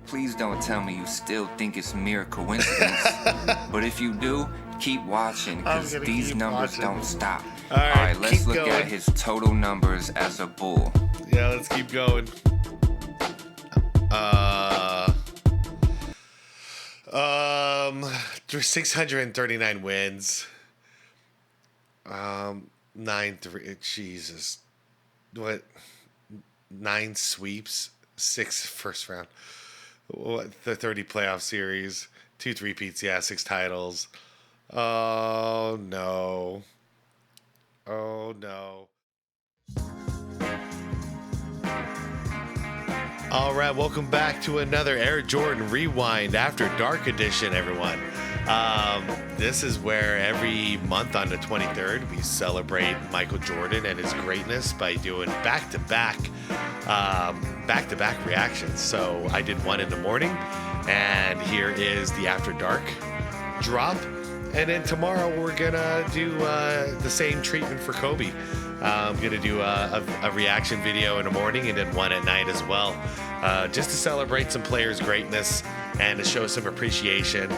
Please don't tell me you still think it's mere coincidence. But if you do, keep watching, because these numbers don't stop. All right, let's look at his total numbers as a bull. Yeah, let's keep going. 639 wins. 9-3. Jesus. What? 9 sweeps. 6 first round. What? The 30 playoff series. 2 three-peats. Yeah, 6 titles. Oh no. Oh no. All right, welcome back to another Air Jordan Rewind After Dark edition, everyone. This is where every month on the 23rd, we celebrate Michael Jordan and his greatness by doing back-to-back reactions. So I did one in the morning, and here is the After Dark drop. And then tomorrow we're gonna do the same treatment for Kobe. I'm gonna do a reaction video in the morning and then one at night as well, just to celebrate some players' greatness and to show some appreciation.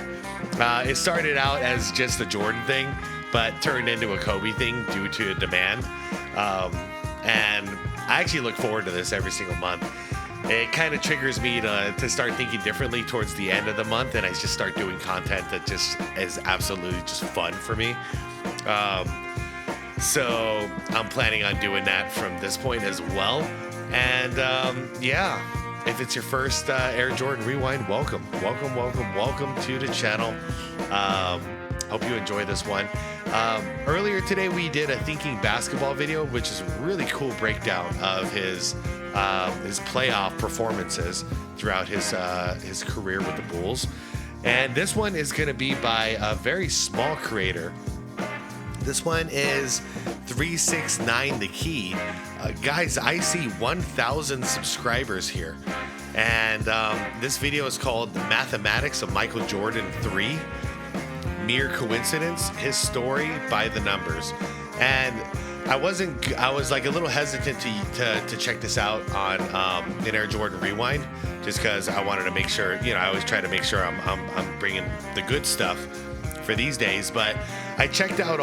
It started out as just a Jordan thing, but turned into a Kobe thing due to demand. And I actually look forward to this every single month. It kind of triggers me to start thinking differently towards the end of the month, and I just start doing content that just is absolutely just fun for me. So I'm planning on doing that from this point as well. And yeah, if it's your first Air Jordan Rewind, welcome to the channel. Hope you enjoy this one. Earlier today we did a Thinking Basketball video, which is a really cool breakdown of his playoff performances throughout his career with the Bulls. And this one is going to be by a very small creator. This one is 369 The Key. Guys, I see 1,000 subscribers here. And this video is called The Mathematics of Michael Jordan 3. Mere Coincidence, His Story by the Numbers. And I was like a little hesitant to check this out on in Air Jordan Rewind, just because I wanted to make sure, I always try to make sure I'm bringing the good stuff for these days. But I checked out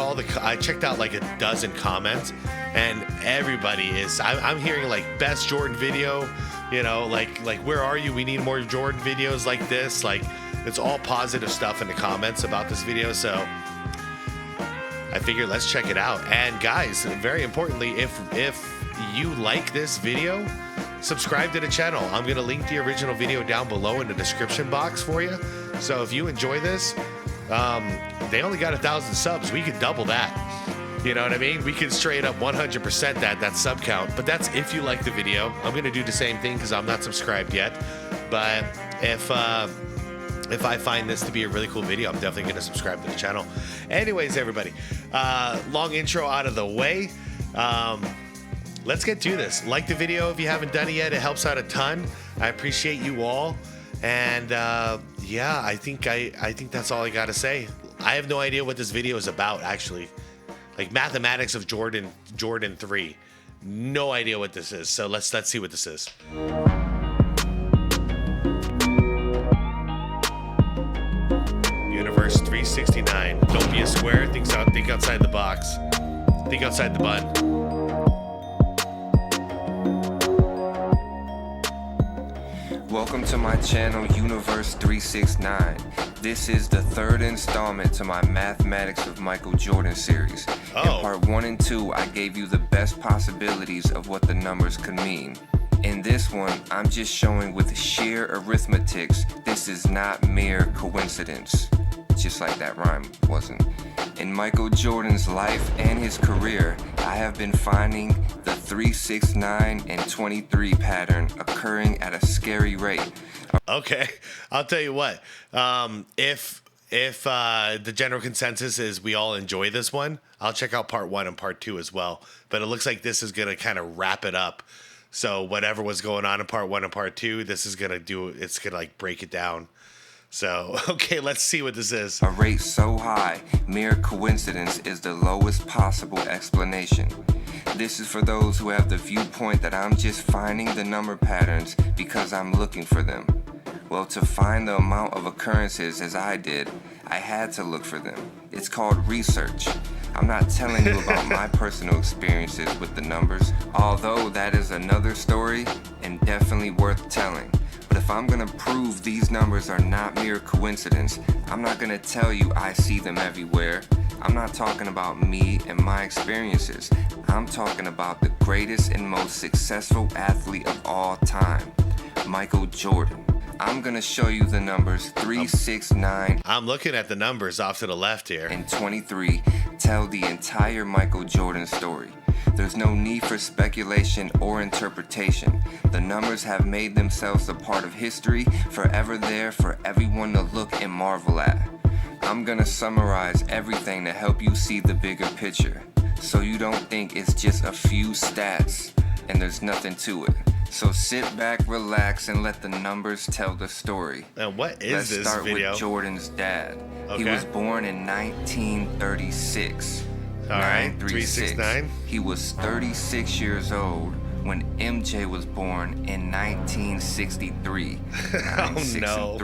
like a dozen comments, and everybody is, I'm hearing like best Jordan video, like where are you? We need more Jordan videos like this. Like, it's all positive stuff in the comments about this video. So I figured let's check it out. And guys, very importantly, if you like this video, subscribe to the channel. I'm going to link the original video down below in the description box for you. So if you enjoy this, they only got 1,000 subs. We could double that. You know what I mean? We could straight up 100% that sub count. But that's if you like the video. I'm going to do the same thing because I'm not subscribed yet. But if I find this to be a really cool video, I'm definitely going to subscribe to the channel. Anyways, everybody, long intro out of the way. Let's get to this. Like the video if you haven't done it yet. It helps out a ton. I appreciate you all. And yeah, I think that's all I got to say. I have no idea what this video is about, actually. Like Mathematics of Jordan 3. No idea what this is. So let's see what this is. Universe 369. Don't be a square. Think outside the box. Think outside the bun. Welcome to my channel, Universe 369. This is the third installment to my Mathematics of Michael Jordan series. In part 1 and 2, I gave you the best possibilities of what the numbers could mean. In this one, I'm just showing with sheer arithmetics, this is not mere coincidence. Just like that rhyme wasn't. In Michael Jordan's life and his career, I have been finding the 3, 6, 9, and 23 pattern occurring at a scary rate. Okay, I'll tell you what. If the general consensus is we all enjoy this one, I'll check out part 1 and part 2 as well. But it looks like this is gonna kind of wrap it up. So whatever was going on in part 1 and part 2, this is gonna it's gonna like break it down. So, okay, let's see what this is. A rate so high, mere coincidence is the lowest possible explanation. This is for those who have the viewpoint that I'm just finding the number patterns because I'm looking for them. Well, to find the amount of occurrences as I did, I had to look for them. It's called research. I'm not telling you about my personal experiences with the numbers, although that is another story and definitely worth telling. But if I'm gonna prove these numbers are not mere coincidence, I'm not gonna tell you I see them everywhere. I'm not talking about me and my experiences. I'm talking about the greatest and most successful athlete of all time, Michael Jordan. I'm gonna show you the numbers 3, 6, 9. I'm looking at the numbers off to the left here. And 23 tell the entire Michael Jordan story. There's no need for speculation or interpretation. The numbers have made themselves a part of history, forever there for everyone to look and marvel at. I'm gonna summarize everything to help you see the bigger picture, so you don't think it's just a few stats and there's nothing to it. So sit back, relax, and let the numbers tell the story. And what is Let's this start video? with Jordan's dad. Okay. He was born in 1936. All right, 369. He was 36 years old when MJ was born in 1963. Oh, no.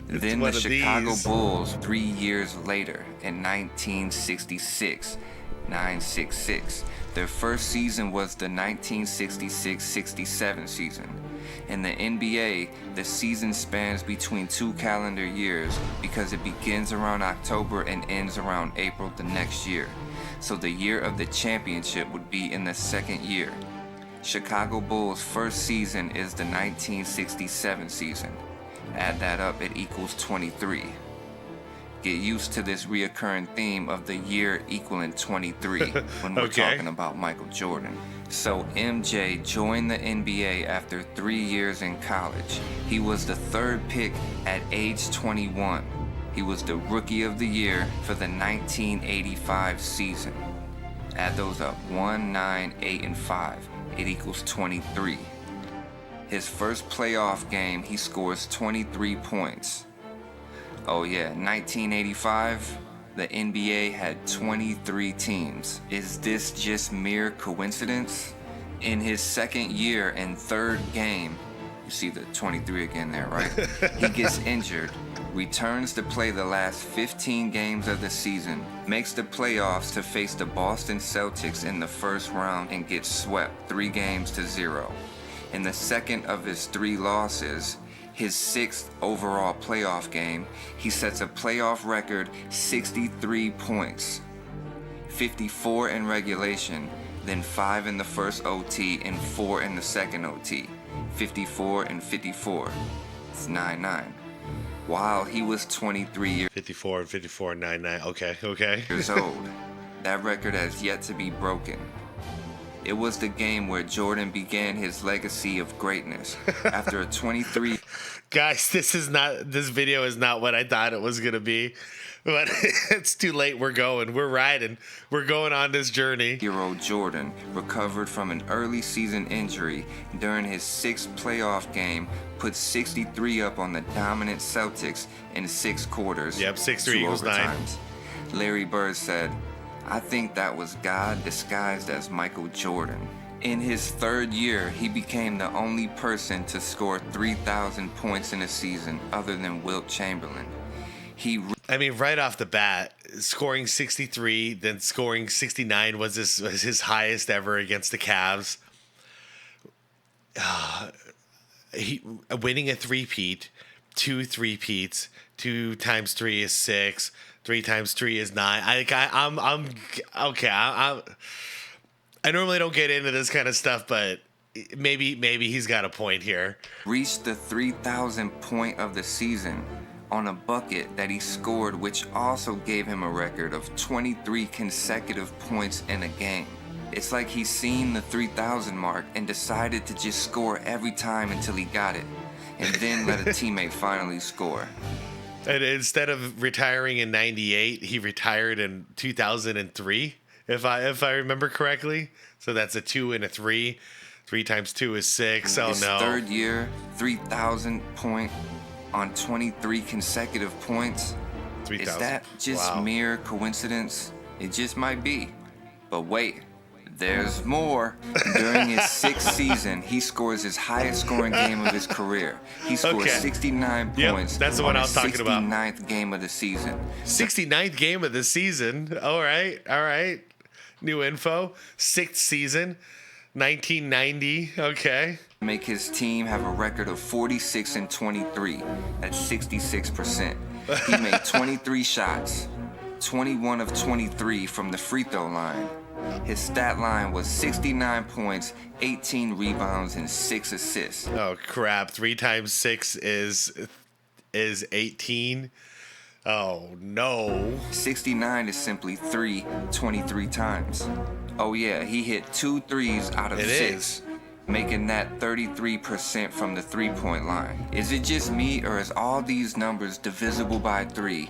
Then the one of Chicago these. Bulls 3 years later in 1966. 966. Their first season was the 1966-67 season. In the NBA, the season spans between 2 calendar years because it begins around October and ends around April the next year. So the year of the championship would be in the second year. Chicago Bulls' first season is the 1967 season. Add that up, it equals 23. Get used to this reoccurring theme of the year equaling 23 when we're talking about Michael Jordan. So MJ joined the NBA after 3 years in college. He was the third pick at age 21. He was the Rookie of the Year for the 1985 season. Add those up, 1, 9, 8, and 5. It equals 23. His first playoff game, he scores 23 points. Oh yeah, 1985, the NBA had 23 teams. Is this just mere coincidence? In his second year and third game, you see the 23 again there, right? He gets injured, returns to play the last 15 games of the season, makes the playoffs to face the Boston Celtics in the first round and gets swept 3-0. In the second of his 3 losses, his 6th overall playoff game, he sets a playoff record 63 points, 54 in regulation, then 5 in the first OT and 4 in the second OT, 54 and 54. It's 9-9. While he was 23 years 54 and 54, 99. Okay. old, that record has yet to be broken. It was the game where Jordan began his legacy of greatness. After a 23 Guys, this video is not what I thought it was gonna be, but it's too late. We're riding, we're going on this journey. year-old Jordan recovered from an early season injury during his 6th playoff game, put 63 up on the dominant Celtics in 6 quarters. Yep, 6-3 2 equals 9. overtimes. Larry Bird said, "I think that was God disguised as Michael Jordan." In his 3rd year, he became the only person to score 3,000 points in a season other than Wilt Chamberlain. Right off the bat, scoring 63, then scoring 69 was his highest ever against the Cavs. He winning a three-peat, 2 three-peats, 2 times 3 is 6, 3 times 3 is 9. I normally don't get into this kind of stuff, but maybe he's got a point here. Reached the 3,000 point of the season on a bucket that he scored, which also gave him a record of 23 consecutive points in a game. It's like he's seen the 3,000 mark and decided to just score every time until he got it, and then let a teammate finally score. And instead of retiring in 98, he retired in 2003. If I remember correctly. So that's a 2 and a 3. 3 times 2 is 6. Oh, His no. 3rd year, 3,000 point on 23 consecutive points. 3,000. Is that just mere coincidence? It just might be. But wait, There's more. During his 6th season, he scores his highest scoring game of his career. He scores 69 points. That's the one I was talking about. 69th game of the season. 69th game of the season. All right. New info. 6th season, 1990. Okay. Make his team have a record of 46 and 23. That's 66%. He made 23 shots, 21 of 23 from the free throw line. His stat line was 69 points, 18 rebounds, and 6 assists. Oh crap! 3 times 6 is 18. Oh no! 69 is simply 3 23 times. Oh yeah, he hit 2 threes out of 6. Making that 33% from the three-point line. Is it just me, or is all these numbers divisible by 3,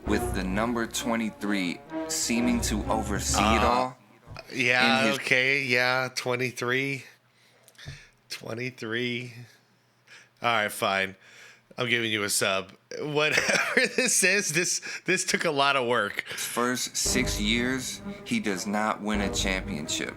with the number 23 seeming to oversee it all? Yeah, okay, yeah, 23. 23. All right, fine. I'm giving you a sub. Whatever this is, this took a lot of work. First 6 years, he does not win a championship.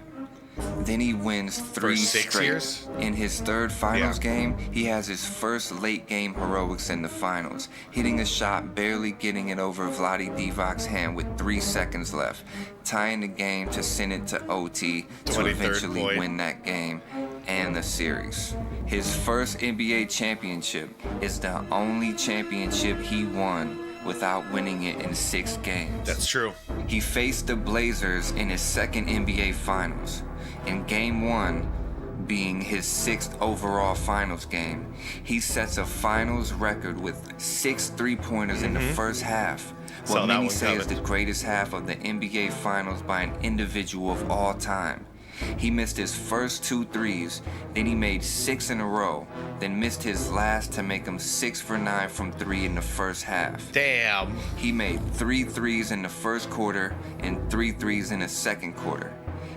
Then he wins 3 straight. Years? In his 3rd finals game, he has his first late game heroics in the finals, hitting a shot barely getting it over Vlade Divac's hand with 3 seconds left, tying the game to send it to OT to eventually win that game and the series. His first NBA championship is the only championship he won without winning it in 6 games. That's true. He faced the Blazers in his 2nd NBA Finals. In Game 1, being his 6th overall Finals game, he sets a Finals record with 6 three-pointers in the first half. What many say is the greatest half of the NBA Finals by an individual of all time. He missed his first 2 threes, then he made 6 in a row, then missed his last to make him 6 for 9 from 3 in the first half. Damn. He made 3 threes in the first quarter and 3 threes in the second quarter.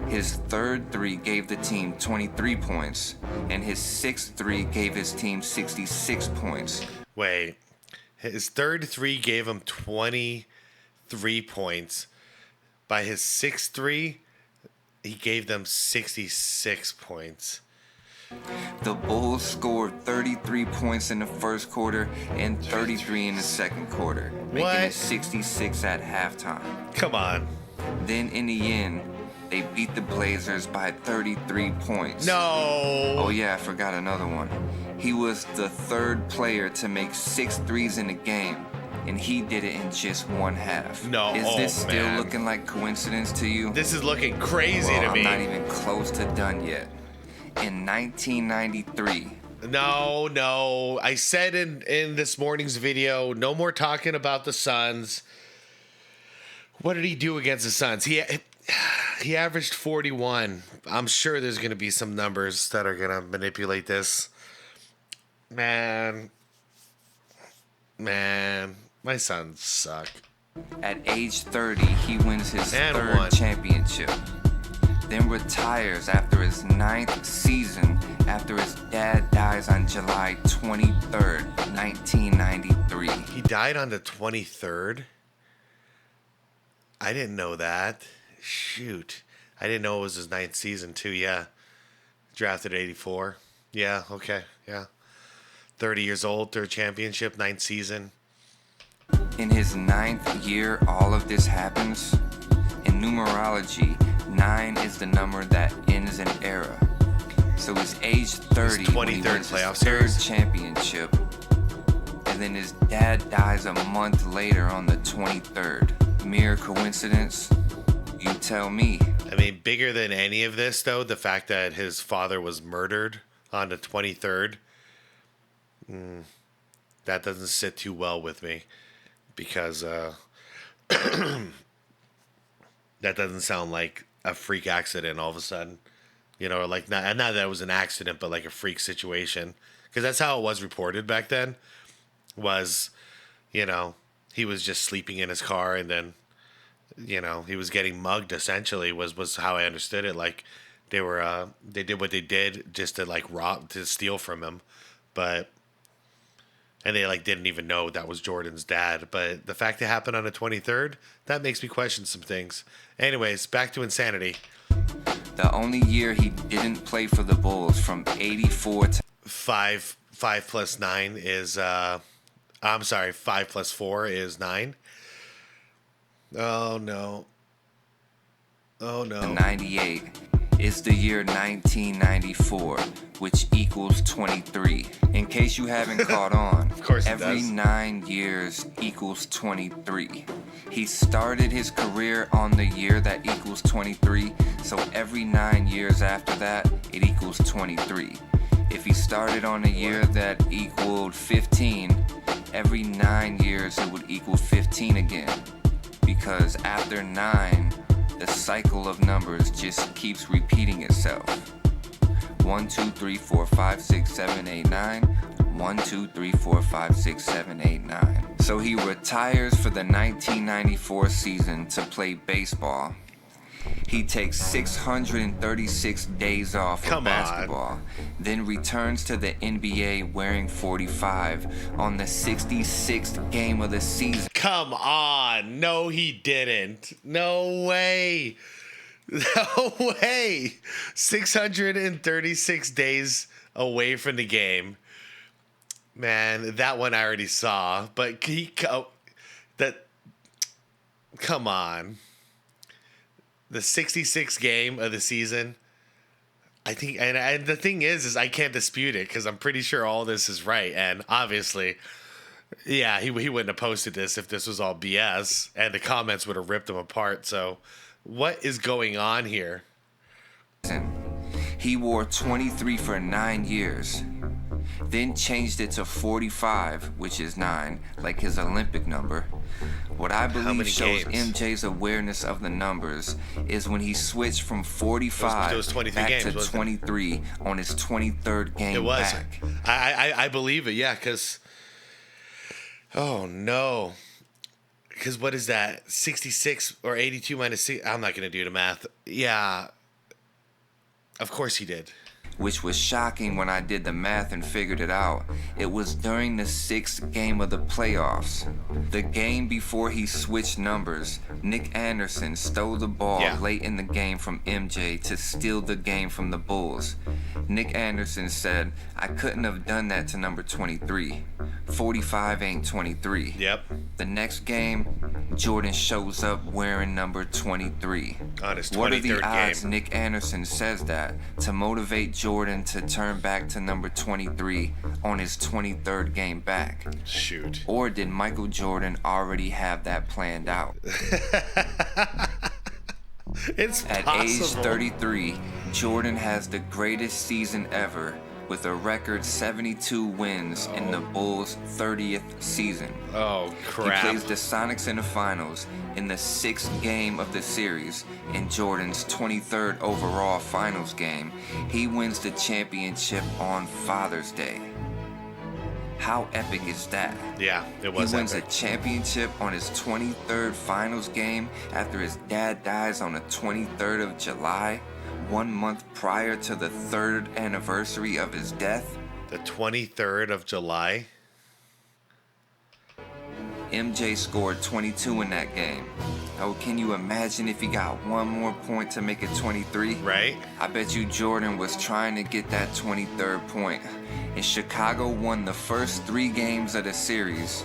His 3rd 3 gave the team 23 points, and his 6th 3 gave his team 66 points. Wait, his 3rd 3 gave him 23 points. By his 6th 3, he gave them 66 points. The Bulls scored 33 points in the first quarter and 33 in the second quarter, making it 66 at halftime. Come on. Then in the end, they beat the Blazers by 33 points. No. Oh yeah, I forgot another one. He was the 3rd player to make 6 threes in the game, and he did it in just 1 half. No. Is this still looking like coincidence to you? This is looking crazy to me. I'm not even close to done yet. In 1993. No. I said in this morning's video, no more talking about the Suns. What did he do against the Suns? He averaged 41. I'm sure there's going to be some numbers that are going to manipulate this. Man, my Suns suck. At age 30, he wins his 3rd championship. Then retires after his 9th season after his dad dies on July 23rd, 1993. He died on the 23rd? I didn't know that. Shoot. I didn't know it was his 9th season, too. Yeah. Drafted 84. Yeah, okay. Yeah. 30 years old, 3rd championship, 9th season. In his 9th year, all of this happens. In numerology, 9 is the number that ends an era. So he's age 30 his 23rd when he wins his playoff 3rd series championship. And then his dad dies a month later on the 23rd. Mere coincidence? You tell me. I mean, bigger than any of this, though, the fact that his father was murdered on the 23rd, that doesn't sit too well with me, because that doesn't sound like a freak accident all of a sudden. You know, like not that it was an accident, but like a freak situation. Because that's how it was reported back then, was, you know, he was just sleeping in his car and then, you know, he was getting mugged, essentially, was how I understood it. Like, they did what they did just to, like, to steal from him. And they, like, didn't even know that was Jordan's dad. But the fact it happened on the 23rd, that makes me question some things. Anyways, back to insanity. The only year he didn't play for the Bulls from 84 to 5 plus 9 is 5 plus 4 is 9. Oh no. 98 is the year 1994, which equals 23. In case you haven't caught on, of course every 9 years equals 23. He started his career on the year that equals 23, so every 9 years after that, it equals 23. If he started on a year that equaled 15, every 9 years it would equal 15 again. Because after 9, the cycle of numbers just keeps repeating itself. 1, 2, 3, 4, 5, 6, 7, 8, 9. 1, 2, 3, 4, 5, 6, 7, 8, 9. So he retires for the 1994 season to play baseball. He takes 636 days off of basketball, then returns to the NBA wearing 45 on the 66th game of the season. Come on. No, he didn't. No way. No way. 636 days away from the game. Man, that one I already saw, but come on. The 66th game of the season, I think, and the thing is I can't dispute it because I'm pretty sure all this is right. And obviously, yeah, he wouldn't have posted this if this was all BS, and the comments would have ripped him apart. So, what is going on here? He wore 23 for 9 years, then changed it to 45, which is 9, like his Olympic number. What I believe shows MJ's awareness of the numbers is when he switched from 45 back to 23 on his 23rd game back. I believe it, yeah, because... Oh, no. Because what is that? 66 or 82 minus 6? I'm not going to do the math. Yeah. Of course he did. Which was shocking when I did the math and figured it out. It was during the 6th game of the playoffs. The game before he switched numbers, Nick Anderson stole the ball late in the game from MJ to steal the game from the Bulls. Nick Anderson said, "I couldn't have done that to number 23. 45 ain't 23. Yep. The next game, Jordan shows up wearing number 23. On his 23rd What are the odds game? Nick Anderson says that to motivate Jordan to turn back to number 23 on his 23rd game back? Shoot. Or did Michael Jordan already have that planned out? It's At age 33, Jordan has the greatest season ever with a record 72 wins in the Bulls' 30th season. Oh, crap. He plays the Sonics in the finals in the 6th game of the series. In Jordan's 23rd overall finals game, he wins the championship on Father's Day. How epic is that? Yeah, it was He wins epic. a championship on his 23rd finals game after his dad dies on the 23rd of July, 1 month prior to the 3rd anniversary of his death. The 23rd of July. MJ scored 22 in that game. Oh, can you imagine if he got one more point to make it 23? Right? I bet you Jordan was trying to get that 23rd point. And Chicago won the first 3 games of the series.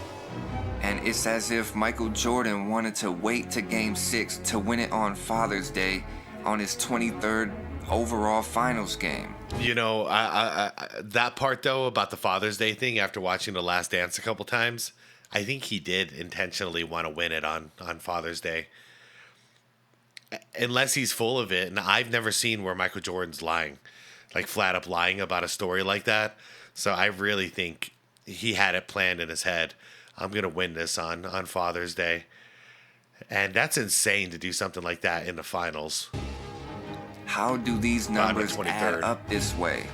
And it's as if Michael Jordan wanted to wait to Game 6 to win it on Father's Day on his 23rd overall finals game. You know, I that part, though, about the Father's Day thing, after watching The Last Dance a couple times, I think he did intentionally want to win it on Father's Day. Unless he's full of it, and I've never seen where Michael Jordan's lying, like flat up lying about a story like that. So I really think he had it planned in his head. I'm going to win this on Father's Day. And that's insane to do something like that in the finals. How do these numbers add up this way?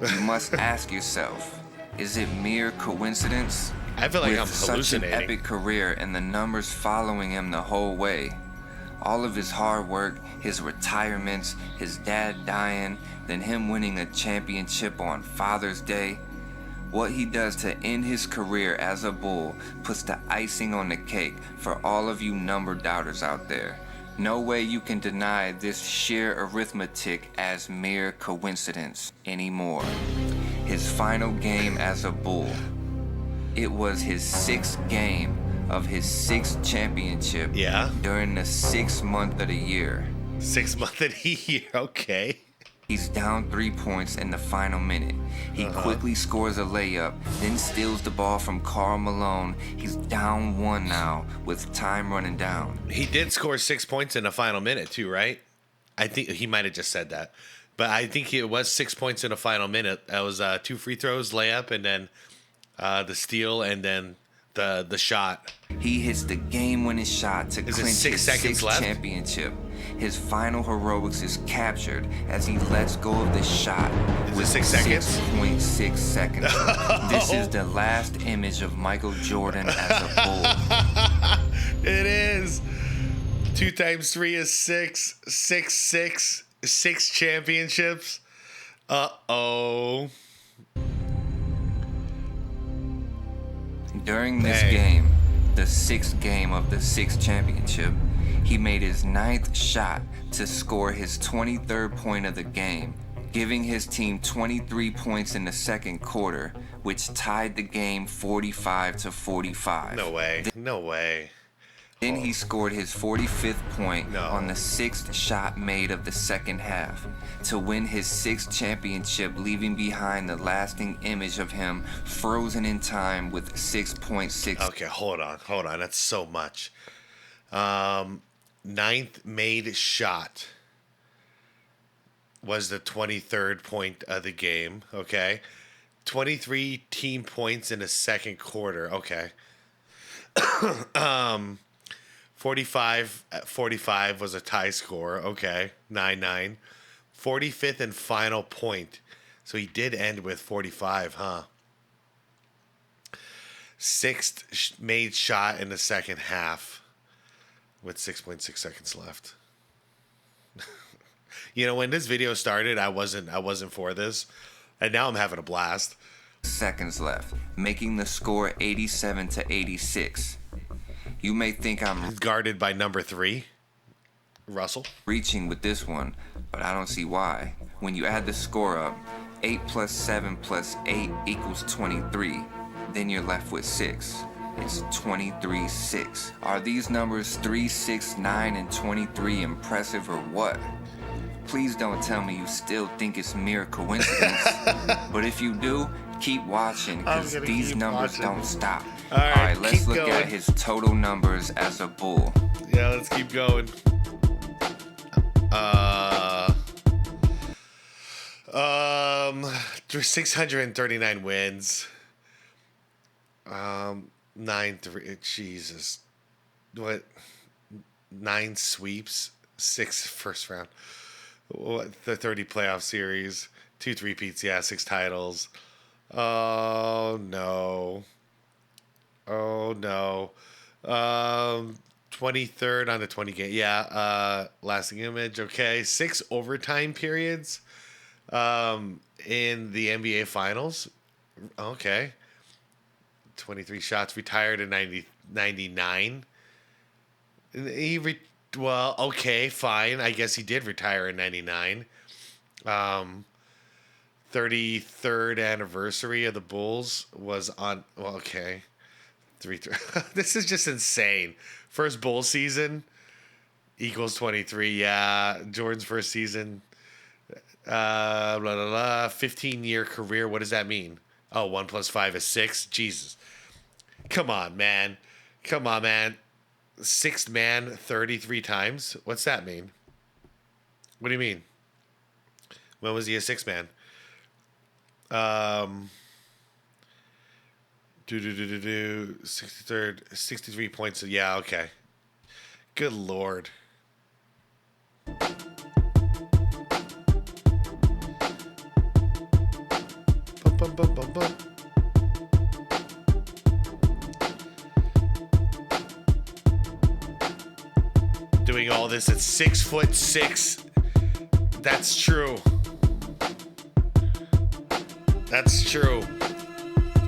You must ask yourself, is it mere coincidence? I feel like With I'm hallucinating. such an epic career and the numbers following him the whole way. All of his hard work, his retirements, his dad dying, then him winning a championship on Father's Day. What he does to end his career as a Bull puts the icing on the cake for all of you number doubters out there. No way you can deny this sheer arithmetic as mere coincidence anymore. His final game as a Bull. It was his 6th game of his 6th championship during the 6th month of the year. 6th month of the year, okay. He's down 3 points in the final minute. He quickly scores a layup, then steals the ball from Karl Malone. He's down 1 now with time running down. He did score 6 points in the final minute too, right? I think he might have just said that. But I think it was 6 points in the final minute. That was 2 free throws, layup, and then the steal, and then the shot. He hits the game-winning shot to clinch his 6th championship. His final heroics is captured as he lets go of the shot with 6 seconds? 6.6 seconds. This is the last image of Michael Jordan as a Bull. It is. 2 times 3 is 6. 6 championships. Uh-oh. During this game, the 6th game of the 6th championship, he made his 9th shot to score his 23rd point of the game, giving his team 23 points in the second quarter, which tied the game 45-45. No way. No way. Then he scored his 45th point on the 6th shot made of the second half to win his 6th championship, leaving behind the lasting image of him frozen in time with 6.6. Okay, hold on. That's so much. 9th made shot was the 23rd point of the game. Okay. 23 team points in the second quarter. Okay. 45 was a tie score. Okay. 9-9. 45th and final point. So he did end with 45, huh? 6th made shot in the second half with 6.6 seconds left. You know, when this video started, I wasn't for this, and now I'm having a blast. Seconds left, making the score 87-86. You may think I'm guarded by number 3, Russell, reaching with this one, but I don't see why. When you add the score up, 8 plus 7 plus 8 equals 23. Then you're left with 6. It's 23-6. Are these numbers 3, 6, 9, and 23 impressive or what? Please don't tell me you still think it's mere coincidence. But if you do, keep watching, because these numbers don't stop. All right, let's look at his total numbers as a Bull. Yeah, let's keep going. 639 wins. 9-3. Jesus. What? 9 sweeps. 6 first round. What? The 30 playoff series. 2 three-peats. Yeah, 6 titles. Oh no. 23rd on the 20 game. Yeah. Lasting image. Okay. 6 overtime periods. In the NBA Finals. Okay. 23 shots. Retired in 99. Well, okay, fine. I guess he did retire in 99. 33rd anniversary of the Bulls was on. Well, okay. 3. This is just insane. First Bulls season equals 23. Yeah. Jordan's first season. 15-year career. What does that mean? Oh, 1 + 5 is 6. Jesus. Come on, man. 6th man 33 times. What's that mean? What do you mean? When was he a 6th man? 63rd, 63 points. Yeah, okay. Good Lord. Bum, bum, bum, bum. Doing all this at 6'6". That's true. That's true.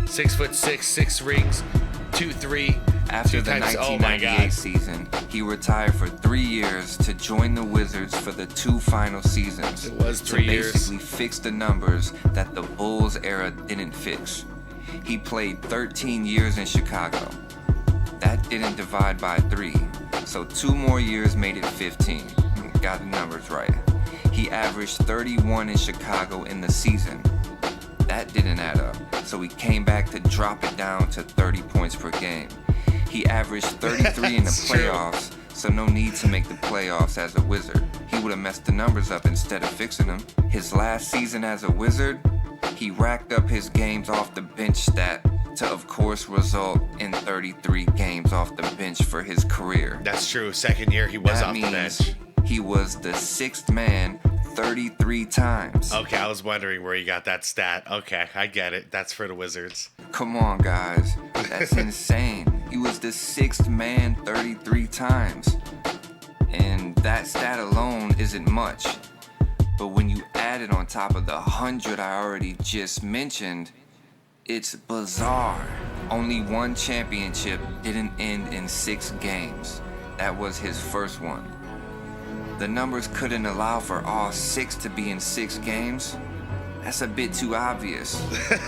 6'6", 6 rings, 2-3, After the 1998 season, he retired for 3 years to join the Wizards for the 2 final seasons. It was 3 years. To basically fix the numbers that the Bulls era didn't fix. He played 13 years in Chicago. That didn't divide by 3, so 2 more years made it 15. Got the numbers right. He averaged 31 in Chicago in the season. That didn't add up, so he came back to drop it down to 30 points per game. He averaged 33 in the playoffs, so no need to make the playoffs as a Wizard. He would have messed the numbers up instead of fixing them. His last season as a Wizard, he racked up his games off the bench stat to, of course, result in 33 games off the bench for his career. That's true. Second year, he was off the bench. He was the 6th man 33 times. Okay, I was wondering where you got that stat. Okay, I get it. That's for the Wizards. Come on, guys. That's insane. He was the 6th man 33 times. And that stat alone isn't much. But when you add it on top of the 100 I already just mentioned, it's bizarre. Only one championship didn't end in 6 games. That was his first one. The numbers couldn't allow for all 6 to be in 6 games. That's a bit too obvious.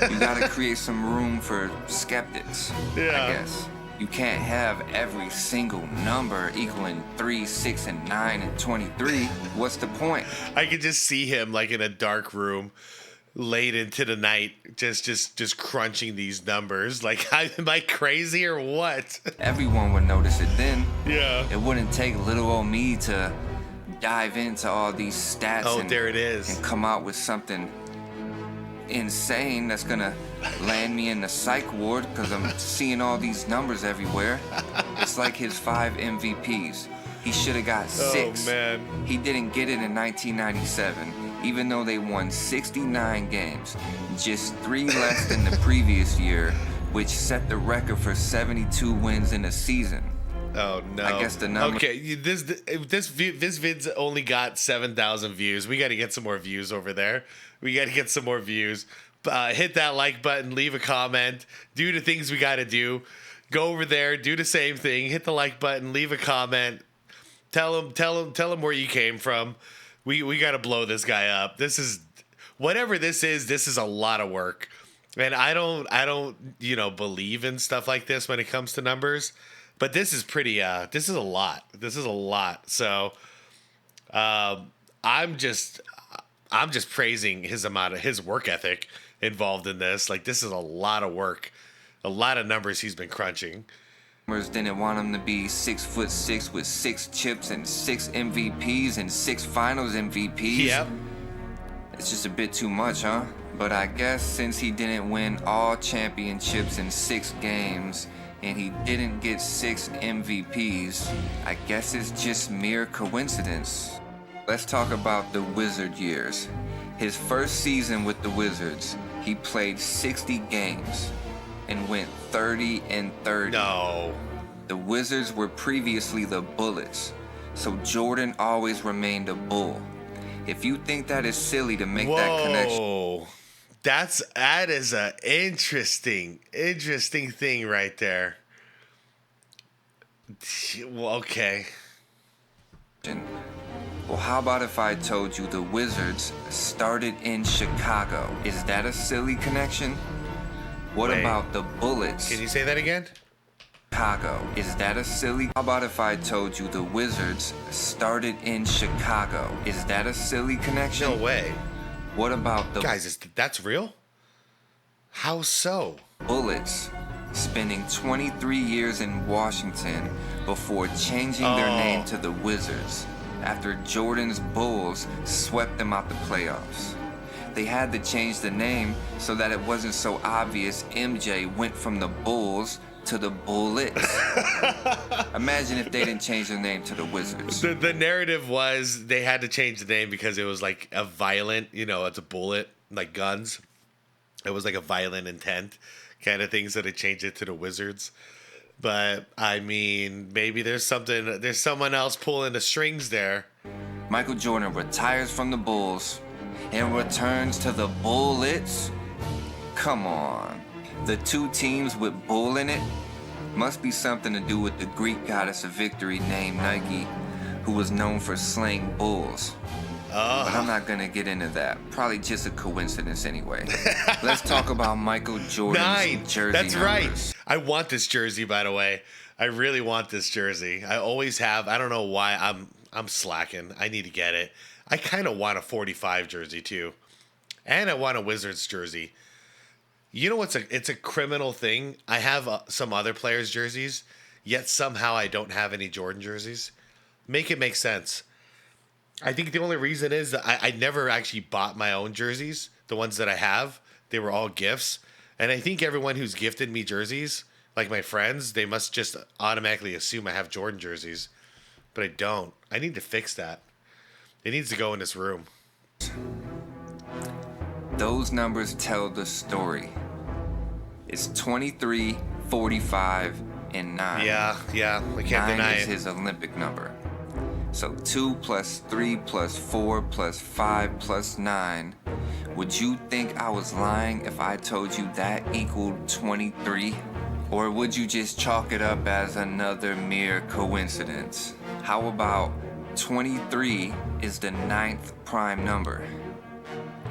You gotta create some room for skeptics, I guess. You can't have every single number equaling 3, 6, and 9, and 23. What's the point? I could just see him like in a dark room late into the night, just crunching these numbers. Like, am I crazy or what? Everyone would notice it then. Yeah. It wouldn't take little old me to dive into all these stats there it is. And come out with something insane that's gonna land me in the psych ward because I'm seeing all these numbers everywhere. It's like his 5 MVPs. He should have got 6. Oh, man. He didn't get it in 1997, even though they won 69 games, just 3 less than the previous year, which set the record for 72 wins in a season. Oh no! I guess the number. Okay, this vid's only got 7,000 views. We got to get some more views over there. We got to get some more views. Hit that like button, leave a comment, do the things we got to do. Go over there, do the same thing. Hit the like button, leave a comment. Tell him where you came from. We got to blow this guy up. This is whatever this is. This is a lot of work, and I don't believe in stuff like this when it comes to numbers. But this is pretty. This is a lot. This is a lot. So, I'm just praising his work ethic involved in this. Like, this is a lot of work, a lot of numbers he's been crunching. Didn't want him to be 6'6" with 6 chips and 6 MVPs and 6 Finals MVPs. Yep. It's just a bit too much, huh? But I guess since he didn't win all championships in 6 games. And he didn't get 6 MVPs, I guess it's just mere coincidence. Let's talk about the Wizard years. His first season with the Wizards, he played 60 games and went 30-30. No. The Wizards were previously the Bullets, so Jordan always remained a Bull. If you think that is silly to make that connection. That is a interesting thing right there. Well, okay. Well, how about if I told you the Wizards started in Chicago? Is that a silly connection? What about the Bullets? Can you say that again? Chicago. Is that a silly? How about if I told you the Wizards started in Chicago? Is that a silly connection? No way. What about the guys? That's real? How so? Bullets spending 23 years in Washington before changing their name to the Wizards after Jordan's Bulls swept them out the playoffs. They had to change the name so that it wasn't so obvious MJ went from the Bulls to the Bullets. Imagine if they didn't change their name to the Wizards. The narrative was they had to change the name because it was like a violent, it's a bullet, like guns. It was like a violent intent kind of thing, so they changed it to the Wizards. But I mean, maybe there's someone else pulling the strings there. Michael Jordan retires from the Bulls and returns to the Bullets. Come on. The 2 teams with Bull in it Must be something to do with the Greek goddess of victory named Nike, who was known for slaying bulls. But I'm not gonna get into that. Probably just a coincidence anyway. Let's talk about Michael Jordan's jersey That's numbers. right. I want this jersey, by the way. I really want this jersey. I always have. I don't know why I'm slacking. I need to get it. I kind of want a 45 jersey too. And I want a Wizards jersey. You know what's it's a criminal thing? I have some other players' jerseys, yet somehow I don't have any Jordan jerseys. Make it make sense. I think the only reason is that I never actually bought my own jerseys. The ones that I have, they were all gifts. And I think everyone who's gifted me jerseys, like my friends, they must just automatically assume I have Jordan jerseys. But I don't. I need to fix that. It needs to go in this room. Those numbers tell the story. It's 23, 45, and 9. Yeah, I can't 9 deny is it. his Olympic number. So 2 plus 3 plus 4 plus 5 plus 9. Would you think I was lying if I told you that equaled 23? Or would you just chalk it up as another mere coincidence? How about 23 is the 9th prime number?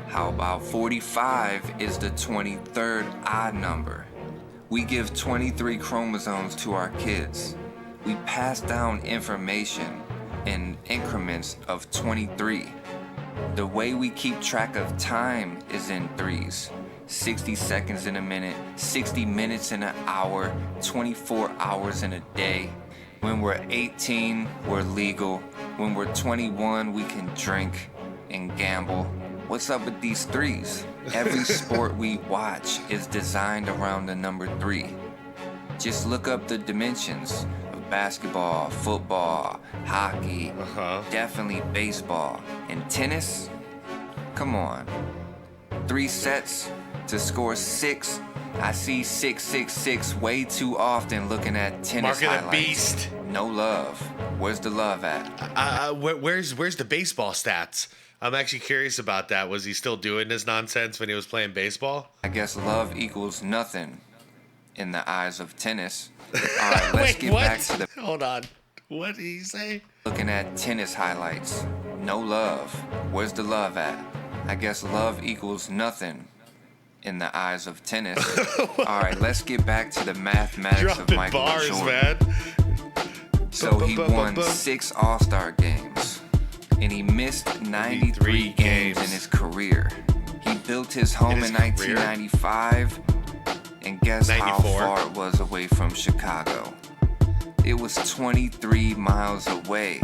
How about 45 is the 23rd odd number? We give 23 chromosomes to our kids. We pass down information in increments of 23. The way we keep track of time is in threes. 60 seconds in a minute, 60 minutes in an hour, 24 hours in a day. When we're 18, we're legal. When we're 21, we can drink and gamble. What's up with these threes? Every sport we watch is designed around the number 3. Just look up the dimensions of basketball, football, hockey, definitely baseball, and tennis. Come on. 3 sets to score 6. I see 666 way too often looking at tennis Mark of the highlights. beast. No love. Where's the love at? Where's the baseball stats? I'm actually curious about that. Was he still doing this nonsense when he was playing baseball? I guess love equals nothing in the eyes of tennis. All right, let's get back to the... Hold on. What did he say? Looking at tennis highlights. No love. Where's the love at? I guess love equals nothing in the eyes of tennis. All right, let's get back to the mathematics of Dropping Michael bars, Jordan. man. So he won 6 All-Star games, and he missed 93 games in his career. He built his home in 1995, and guess 94. how far it was away from Chicago? It was 23 miles away.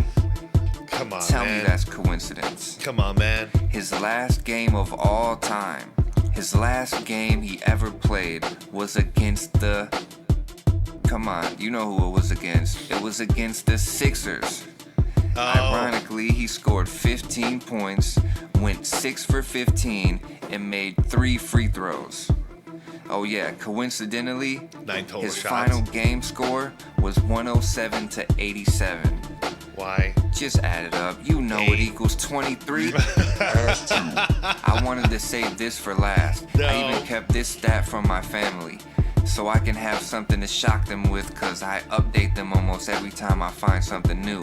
Come on, Tell man. me that's coincidence. Come on, man. His last game of all time, his last game he ever played was against the... Come on, you know who it was against. It was against the Sixers. Ironically, he scored 15 points, went 6 for 15, and made 3 free throws. Oh yeah, coincidentally, 9 total his shots. final game score was 107 to 87. Why? Just add it up. You know it equals 23. I wanted to save this for last. No. I even kept this stat from my family, so I can have something to shock them with, because I update them almost every time I find something new.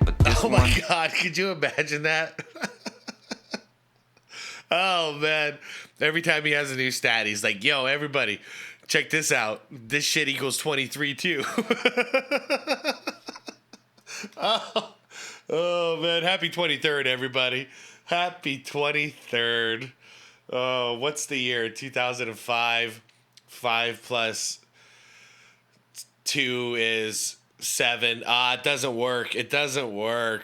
But this Oh one... my God, could you imagine that? Oh man, every time he has a new stat, he's like, yo, everybody, check this out. This shit equals 23 too. Oh man, happy 23rd, everybody. Happy 23rd. Oh, what's the year? 2005. 5 plus 2 is 7. It doesn't work. It doesn't work.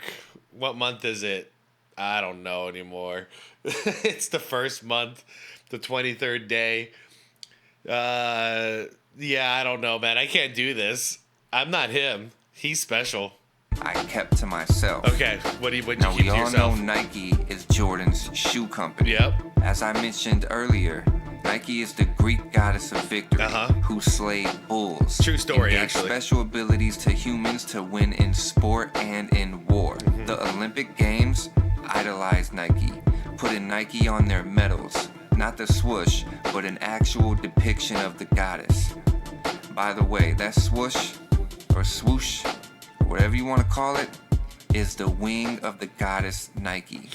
What month is it? I don't know anymore. It's the first month, the 23rd day. Yeah, I don't know, man. I can't do this. I'm not him. He's special. I kept to myself. Okay, what you Now keep we to all yourself? know Nike is Jordan's shoe company. Yep. As I mentioned earlier, Nike is the Greek goddess of victory who slayed bulls. True story, and gave actually. Special abilities to humans to win in sport and in war. The Olympic Games idolized Nike, putting Nike on their medals. Not the swoosh, but an actual depiction of the goddess. By the way, that swoosh or swoosh, whatever you want to call it, is the wing of the goddess Nike.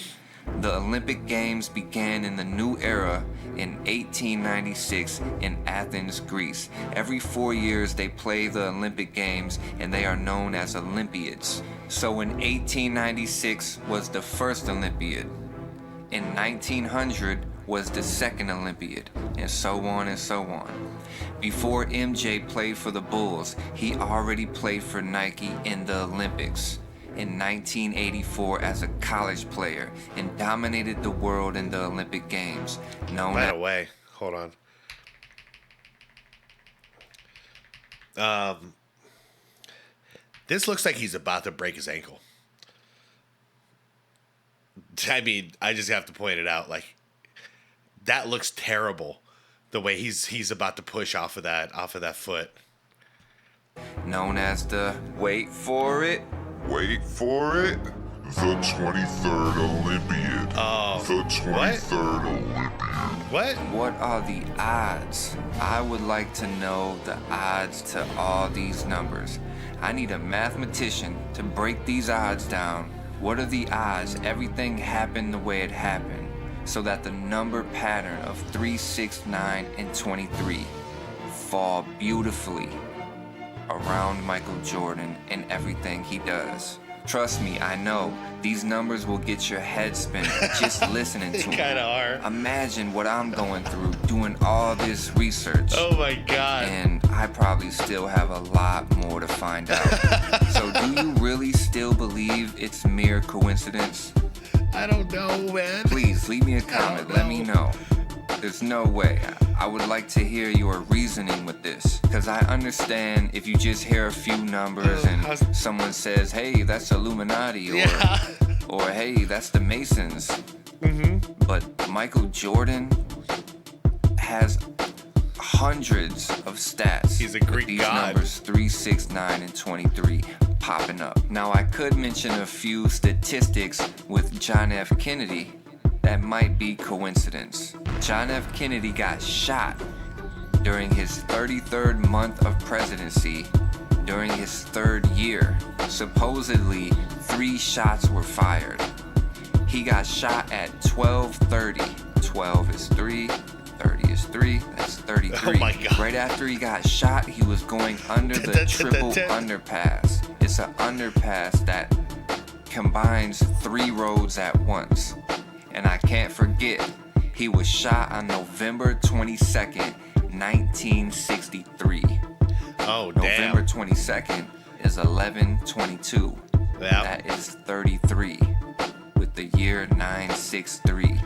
The Olympic Games began in the new era in 1896 in Athens, Greece. Every 4 years they play the Olympic Games and they are known as Olympiads. So in 1896 was the first Olympiad. In 1900 was the second Olympiad, and so on and so on. Before MJ played for the Bulls, he already played for Nike in the Olympics in 1984 as a college player and dominated the world in the Olympic Games. By the way, hold on. This looks like he's about to break his ankle. I mean, I just have to point it out. Like, that looks terrible. The way he's about to push off of that foot. Known as the wait for it. The 23rd Olympiad. The 23rd Olympiad. What? What are the odds? I would like to know the odds to all these numbers. I need a mathematician to break these odds down. What are the odds everything happened the way it happened, so that the number pattern of 3, 6, 9, and 23 fall beautifully around Michael Jordan and everything he does? Trust me, I know these numbers will get your head spinning just listening to them. They kind of are. Imagine what I'm going through doing all this research. Oh my God. And I probably still have a lot more to find out. So do you really still believe it's mere coincidence? I don't know, man. Please leave me a comment. Let me know. There's no way. I would like to hear your reasoning with this, because I understand if you just hear a few numbers and someone says, hey, that's Illuminati, or hey, that's the Masons. But Michael Jordan has hundreds of stats. He's a Greek these god. Numbers 3, 6, 9, and 23 popping up. Now I could mention a few statistics with John F. Kenedy that might be coincidence. John F. Kennedy got shot during his 33rd month of presidency during his third year. Supposedly 3 shots were fired. He got shot at 12:30. 12 is 3, 30 is 3, that's 33. Oh my God. Right after he got shot, he was going under the triple underpass. It's an underpass that combines 3 roads at once. And I can't forget, he was shot on November 22nd, 1963. Oh, damn. November 22nd is 11/22. Yep. That is 33 with the year 963.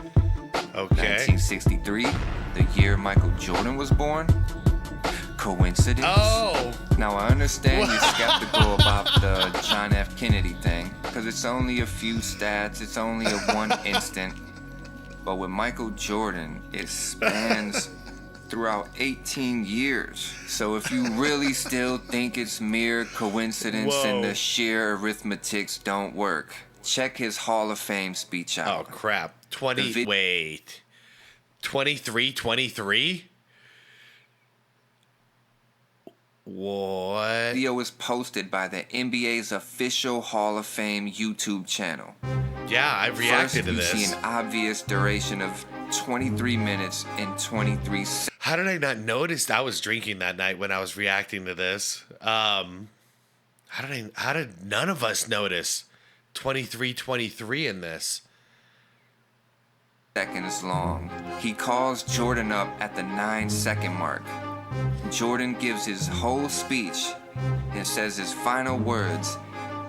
Okay. 1963, the year Michael Jordan was born. Coincidence? Oh. Now I understand you're skeptical about the John F. Kennedy thing, because it's only a few stats, it's only a one instant. But with Michael Jordan, it spans throughout 18 years. So if you really still think it's mere coincidence and the sheer arithmetics don't work, check his Hall of Fame speech out. Oh crap. 23. What? Video was posted by the NBA's official Hall of Fame YouTube channel. Yeah, I've reacted to this. You see an obvious duration of 23 minutes and 23 seconds. How did I not notice I was drinking that night when I was reacting to this? How did none of us notice 23 in this? Seconds long. He calls Jordan up at the 9-second mark. Jordan gives his whole speech and says his final words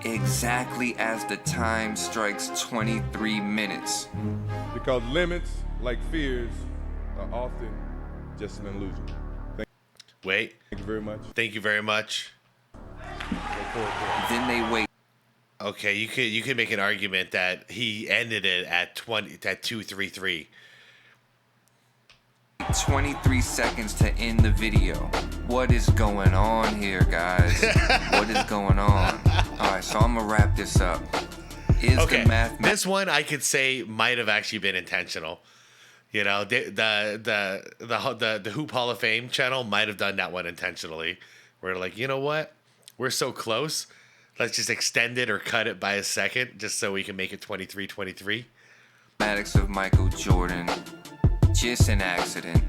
exactly as the time strikes 23 minutes. Because limits, like fears, are often just an illusion. Thank you very much. Thank you very much. Then they wait. Okay, you could make an argument that he ended it at 2:33. 23 seconds to end the video. What is going on here, guys? What is going on? All right, so I'm gonna wrap this up. Okay, this one I could say might have actually been intentional. You know, the Hoop Hall of Fame channel might have done that one intentionally. We're like, you know what? We're so close. Let's just extend it or cut it by a second just so we can make it 23-23. Mathematics of Michael Jordan. Just an accident.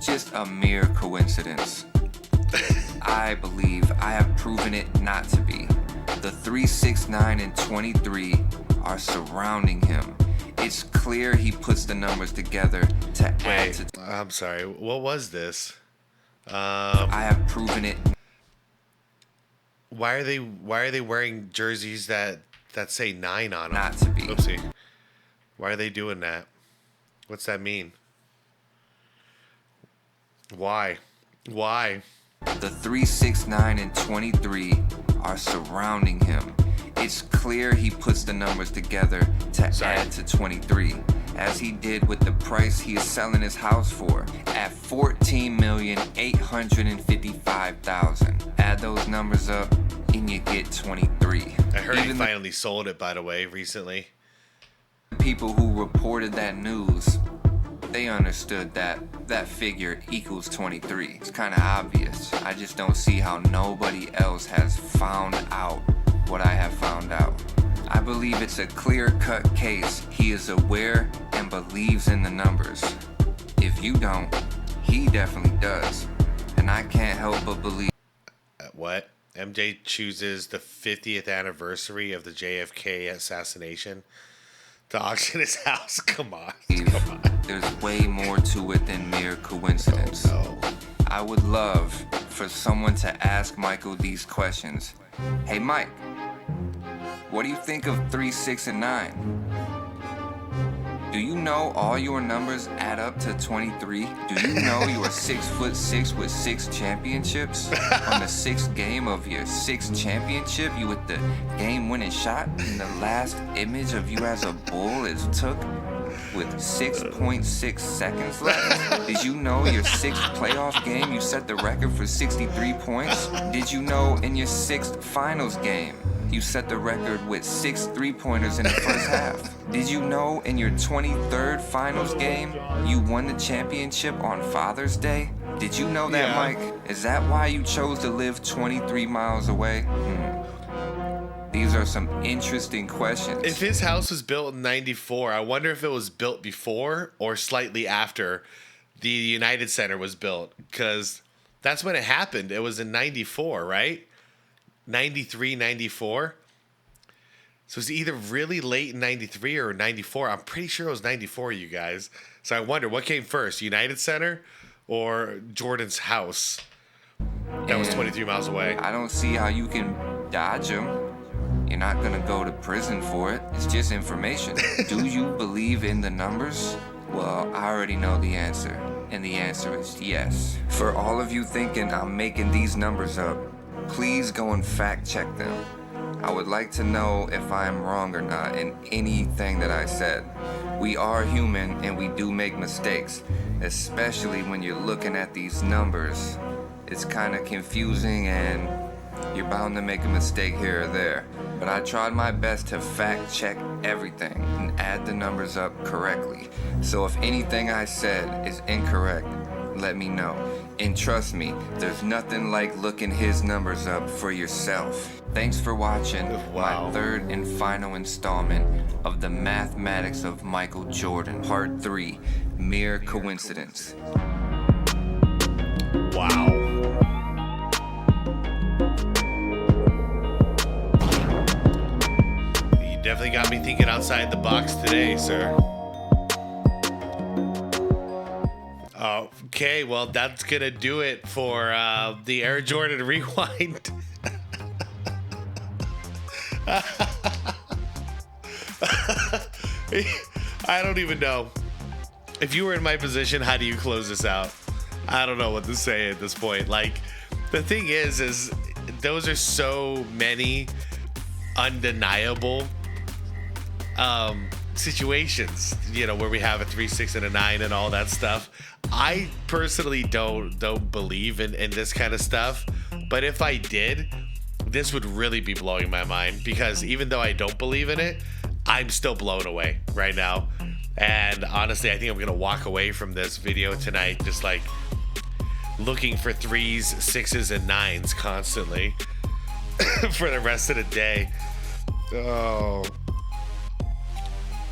Just a mere coincidence. I believe I have proven it not to be. The 3, 6, 9, and 23 are surrounding him. It's clear he puts the numbers together to add to... I'm sorry. What was this? I have proven it. Why are they wearing jerseys that say 9 on them? Not to be. Oopsie. Why are they doing that? What's that mean? Why? The 3, 6, 9, and 23 are surrounding him. It's clear he puts the numbers together to add to 23, as he did with the price he is selling his house for at $14,855,000. Add those numbers up and you get 23. I heard he finally sold it, by the way, recently. People who reported that news, they understood that that figure equals 23. It's kind of obvious. I just don't see how nobody else has found out what I have found out. I believe it's a clear-cut case. He is aware and believes in the numbers. If you don't, he definitely does. And I can't help but believe. What? MJ chooses the 50th anniversary of the JFK assassination to auction his house? Come on. There's way more to it than mere coincidence. Oh, no. I would love for someone to ask Michael these questions. Hey, Mike, what do you think of 3, 6, and 9? Do you know all your numbers add up to 23? Do you know you are 6'6" with 6 championships? On the 6th game of your 6th championship, you with the game-winning shot, and the last image of you as a bull is took with 6.6 seconds left? Did you know your 6th playoff game you set the record for 63 points? Did you know in your 6th finals game you set the record with 6 3-pointers in the first half? Did you know in your 23rd finals game you won the championship on Father's Day? Did you know that, Mike? Is that why you chose to live 23 miles away? These are some interesting questions. If his house was built in 94, I wonder if it was built before or slightly after the United Center was built, because that's when it happened. It was in 94, right? 93, 94. So it's either really late in 93 or 94. I'm pretty sure it was 94, you guys. So I wonder what came first, United Center or Jordan's house that was 23 miles away. I don't see how you can dodge him. You're not gonna go to prison for it. It's just information. Do you believe in the numbers? Well, I already know the answer. And the answer is yes. For all of you thinking I'm making these numbers up, please go and fact check them. I would like to know if I am wrong or not in anything that I said. We are human and we do make mistakes, especially when you're looking at these numbers. It's kind of confusing and you're bound to make a mistake here or there. But I tried my best to fact check everything and add the numbers up correctly. So if anything I said is incorrect, let me know. And trust me, there's nothing like looking his numbers up for yourself. Thanks for watching my third and final installment of the Mathematics of Michael Jordan, Part 3, Mere Coincidence. Wow. You definitely got me thinking outside the box today, sir. Okay, well, that's going to do it for the Air Jordan Rewind. I don't even know. If you were in my position, how do you close this out? I don't know what to say at this point. Like, the thing is those are so many undeniable situations, you know, where we have a 3, 6, and a 9 and all that stuff. I personally don't believe in this kind of stuff, but if I did, this would really be blowing my mind, because even though I don't believe in it, I'm still blown away right now. And honestly, I think I'm gonna walk away from this video tonight just like looking for 3s, 6s, and 9s constantly for the rest of the day. Oh.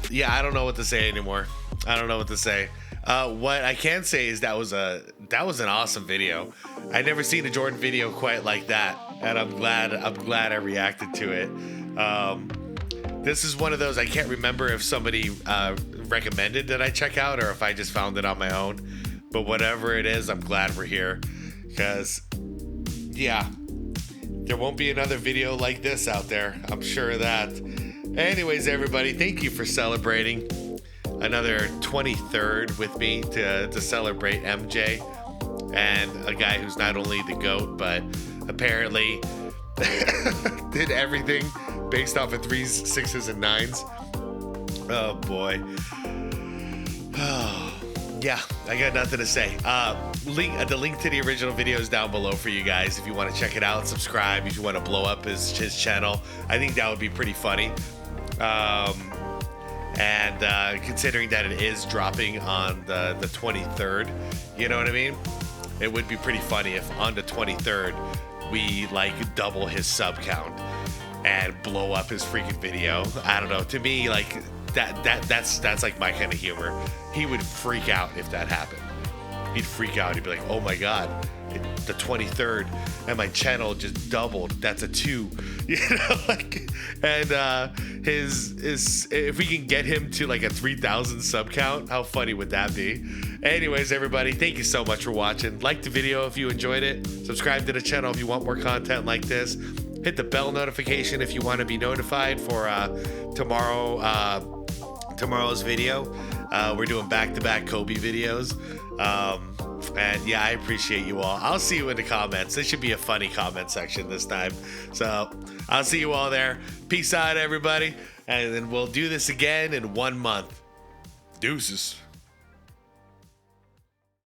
Yeah, I don't know what to say anymore. I don't know what to say. What I can say is that was an awesome video. I'd never seen a Jordan video quite like that, and I'm glad I reacted to it. This is one of those I can't remember if somebody recommended that I check out or if I just found it on my own. But whatever it is, I'm glad we're here, because yeah, there won't be another video like this out there. I'm sure of that. Anyways, everybody, thank you for celebrating another 23rd with me to celebrate MJ and a guy who's not only the GOAT, but apparently did everything based off of 3s, 6s, and 9s. Oh boy. Oh, yeah, I got nothing to say. The link to the original video is down below for you guys if you want to check it out. Subscribe if you want to blow up his channel. I think that would be pretty funny. And considering that it is dropping on the 23rd, you know what I mean? It would be pretty funny if on the 23rd we like double his sub count and blow up his freaking video. I don't know. To me, like that's like my kind of humor. He would freak out if that happened. He'd freak out. He'd be like, "Oh my god, the 23rd, and my channel just doubled. That's a 2." You know, like, and his if we can get him to like a 3,000 sub count, how funny would that be? Anyways, everybody, thank you so much for watching. Like the video if you enjoyed it. Subscribe to the channel if you want more content like this. Hit the bell notification if you want to be notified for tomorrow's video. We're doing back-to-back Kobe videos. And yeah, I appreciate you all. I'll see you in the comments. This should be a funny comment section this time. So I'll see you all there. Peace out, everybody. And then we'll do this again in 1 month. Deuces.